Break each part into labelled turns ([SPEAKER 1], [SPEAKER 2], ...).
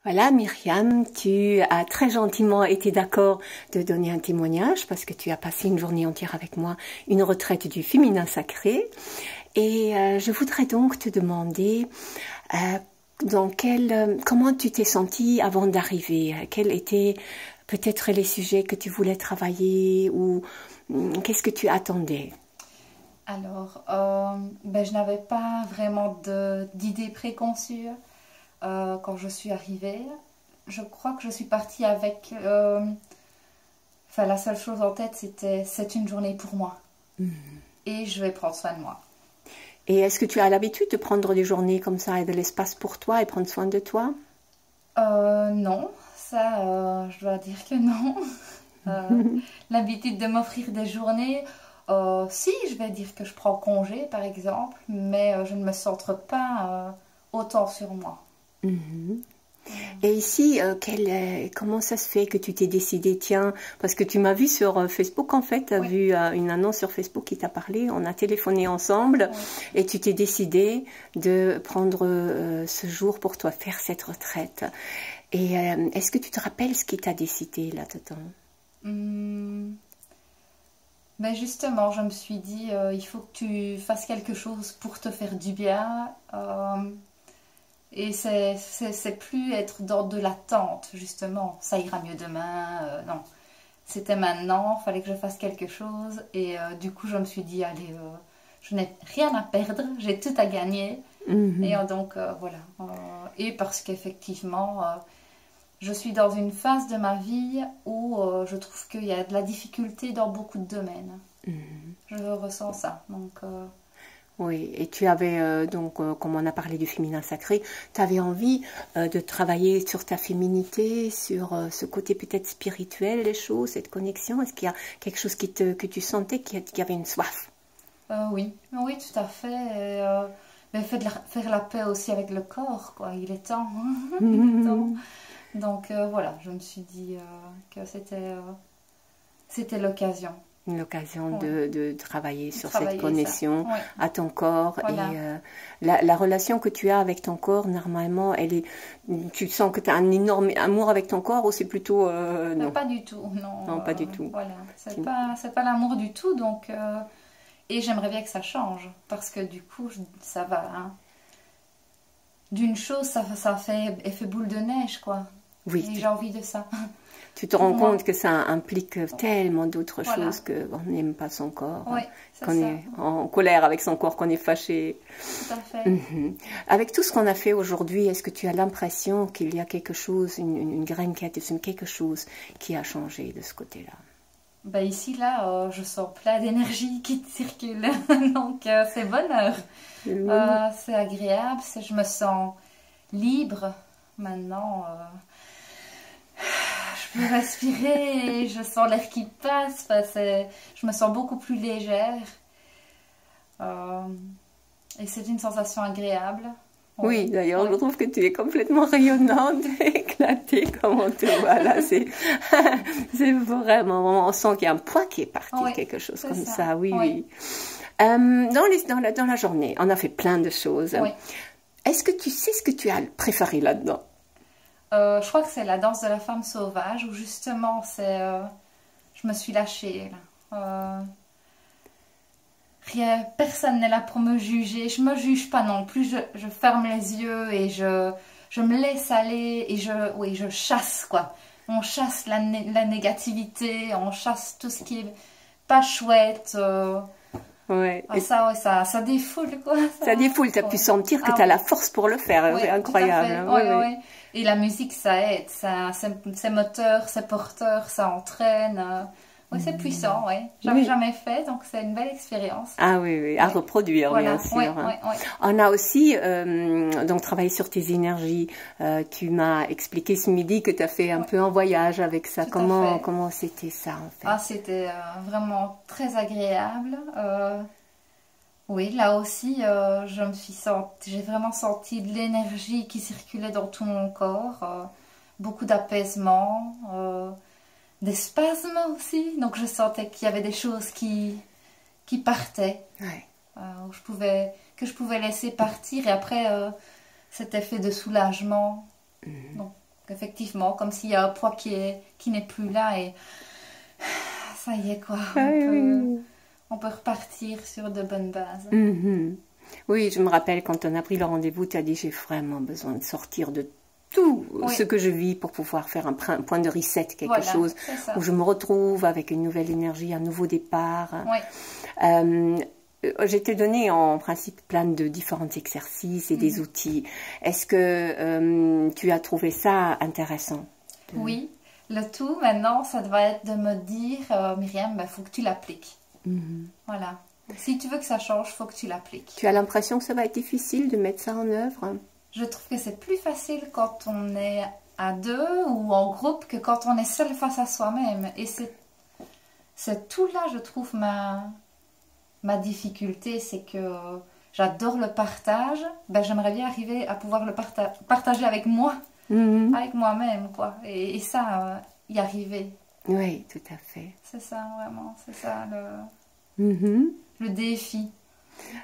[SPEAKER 1] Voilà, Myriam, tu as très gentiment été d'accord de donner un témoignage parce que tu as passé une journée entière avec moi, une retraite du féminin sacré. Et je voudrais donc te demander comment tu t'es sentie avant d'arriver? Quels étaient peut-être les sujets que tu voulais travailler ou qu'est-ce que tu attendais?
[SPEAKER 2] Alors, je n'avais pas vraiment d'idée préconçue quand je suis arrivée. Je crois que je suis partie avec... la seule chose en tête, c'est une journée pour moi. Et je vais prendre soin de moi.
[SPEAKER 1] Et est-ce que tu as l'habitude de prendre des journées comme ça et de l'espace pour toi et prendre soin de toi?
[SPEAKER 2] Non, ça, je dois dire que non. L'habitude de m'offrir des journées... si, je vais dire que je prends congé, par exemple, mais je ne me centre pas autant sur moi.
[SPEAKER 1] Et ici, comment ça se fait que tu t'es décidé, tiens, parce que tu m'as vu sur Facebook en fait, tu as vu une annonce sur Facebook qui t'a parlé, on a téléphoné ensemble et tu t'es décidé de prendre ce jour pour toi, faire cette retraite. Et est-ce que tu te rappelles ce qui t'a décidé là-dedans?
[SPEAKER 2] Ben justement, je me suis dit, il faut que tu fasses quelque chose pour te faire du bien. Et c'est plus être dans de l'attente, justement. Ça ira mieux demain. Non, c'était maintenant, il fallait que je fasse quelque chose. Et du coup, je me suis dit, allez, je n'ai rien à perdre, j'ai tout à gagner. Et donc, voilà. Et parce qu'effectivement, je suis dans une phase de ma vie où je trouve qu'il y a de la difficulté dans beaucoup de domaines. Je ressens ça. Donc...
[SPEAKER 1] Oui, et tu avais comme on a parlé du féminin sacré, tu avais envie de travailler sur ta féminité, sur ce côté peut-être spirituel, les choses, cette connexion. Est-ce qu'il y a quelque chose que tu sentais qu'il y avait une soif?
[SPEAKER 2] Oui, oui, tout à fait. Et, mais faire la paix aussi avec le corps, quoi. Il est temps. Il est temps. Donc voilà, je me suis dit que c'était l'occasion.
[SPEAKER 1] L'occasion de travailler sur cette connexion à ton corps.
[SPEAKER 2] Voilà.
[SPEAKER 1] Et la relation que tu as avec ton corps, normalement, tu sens que tu as un énorme amour avec ton corps ou c'est plutôt... non.
[SPEAKER 2] Pas du tout, non.
[SPEAKER 1] Non, pas du tout.
[SPEAKER 2] Voilà, c'est pas l'amour du tout, donc... et j'aimerais bien que ça change, parce que du coup, ça va... Hein. D'une chose, ça fait effet boule de neige, quoi.
[SPEAKER 1] Oui.
[SPEAKER 2] Et j'ai envie de ça.
[SPEAKER 1] Tu te rends compte que ça implique tellement d'autres choses qu'on n'aime pas son corps, qu'on est en colère avec son corps, qu'on est fâché.
[SPEAKER 2] Tout à fait.
[SPEAKER 1] Avec tout ce qu'on a fait aujourd'hui, est-ce que tu as l'impression qu'il y a quelque chose, une graine qui a été semée, quelque chose qui a changé de ce côté-là?
[SPEAKER 2] Ben ici, là, je sens plein d'énergie qui circule. Donc, c'est bonheur. C'est agréable. Je me sens libre maintenant. Je peux respirer, je sens l'air qui passe, je me sens beaucoup plus légère. Et c'est une sensation agréable.
[SPEAKER 1] Oui, d'ailleurs, je trouve que tu es complètement rayonnante, éclatée, comme on te voit là. C'est vraiment, on sent qu'il y a un poids qui est parti, quelque chose comme ça. Oui, oui. Dans la journée, on a fait plein de choses. Est-ce que tu sais ce que tu as préféré là-dedans?
[SPEAKER 2] Je crois que c'est la danse de la femme sauvage où justement je me suis lâchée là. Personne n'est là pour me juger, je me juge pas non plus, je ferme les yeux et je me laisse aller et je chasse quoi. On chasse la négativité, on chasse tout ce qui est pas chouette. Ça défoule quoi.
[SPEAKER 1] Ça défoule, tu as pu sentir que tu as la force pour le faire, c'est incroyable.
[SPEAKER 2] Et la musique, ça aide, c'est moteur, c'est porteur, ça entraîne. Oui, c'est puissant, J'avais jamais fait, donc c'est une belle expérience.
[SPEAKER 1] Ah oui, à reproduire, bien sûr. On a aussi donc travaillé sur tes énergies. Tu m'as expliqué ce midi que tu as fait un peu un voyage avec ça. Comment c'était ça, en fait?
[SPEAKER 2] Ah, c'était vraiment très agréable. Oui, là aussi, j'ai vraiment senti de l'énergie qui circulait dans tout mon corps, beaucoup d'apaisement, des spasmes aussi. Donc je sentais qu'il y avait des choses qui partaient, que je pouvais laisser partir. Et après, cet effet de soulagement. Donc Effectivement, comme s'il y a un poids qui n'est plus là et ça y est quoi. On peut repartir sur de bonnes bases.
[SPEAKER 1] Oui, je me rappelle quand on a pris le rendez-vous, tu as dit j'ai vraiment besoin de sortir de tout ce que je vis pour pouvoir faire un point de reset, quelque chose où je me retrouve avec une nouvelle énergie, un nouveau départ. Je t'ai donné en principe plein de différents exercices et des outils. Est-ce que tu as trouvé ça intéressant?
[SPEAKER 2] Oui, le tout maintenant, ça doit être de me dire, Myriam, il faut que tu l'appliques. Voilà. Si tu veux que ça change, il faut que tu l'appliques. Tu
[SPEAKER 1] as l'impression que ça va être difficile de mettre ça en œuvre?
[SPEAKER 2] Je trouve que c'est plus facile quand on est à deux ou en groupe que quand on est seul face à soi-même. Et c'est tout là, je trouve, ma difficulté, c'est que j'adore le partage. Ben, j'aimerais bien arriver à pouvoir le partager avec moi, avec moi-même, quoi. Et ça, y arriver.
[SPEAKER 1] Oui, tout à fait.
[SPEAKER 2] C'est ça, vraiment. C'est ça le défi.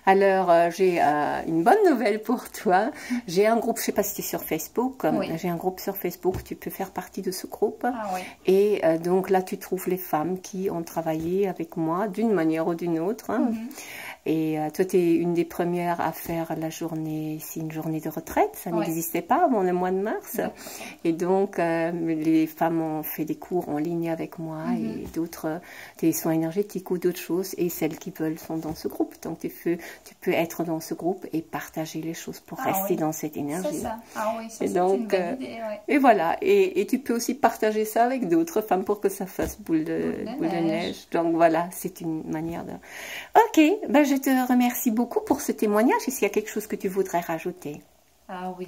[SPEAKER 1] Alors, j'ai une bonne nouvelle pour toi. J'ai un groupe, je ne sais pas si tu es sur Facebook, j'ai un groupe sur Facebook, tu peux faire partie de ce groupe. Et donc là, tu trouves les femmes qui ont travaillé avec moi d'une manière ou d'une autre. Et toi, tu es une des premières à faire la journée, c'est une journée de retraite, ça n'existait pas avant le mois de mars. Et donc, les femmes ont fait des cours en ligne avec moi et d'autres, des soins énergétiques ou d'autres choses. Et celles qui veulent sont dans ce groupe. Donc, tu peux être dans ce groupe et partager les choses pour rester dans cette énergie.
[SPEAKER 2] C'est ça. Ah oui, ça,
[SPEAKER 1] c'est une bonne idée. Et voilà. Et tu peux aussi partager ça avec d'autres femmes pour que ça fasse boule de neige. Donc, voilà, c'est une manière de... Ok, ben je te remercie beaucoup pour ce témoignage. Est-ce qu'il y a quelque chose que tu voudrais rajouter?
[SPEAKER 2] Ah oui,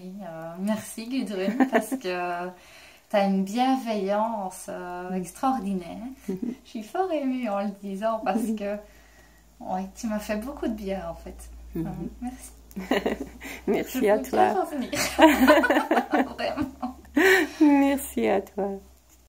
[SPEAKER 2] merci Gudrun, parce que tu as une bienveillance extraordinaire. Je suis fort émue en le disant parce que tu m'as fait beaucoup de bien en fait. Merci.
[SPEAKER 1] Merci à toi.
[SPEAKER 2] Vraiment.
[SPEAKER 1] Merci à toi.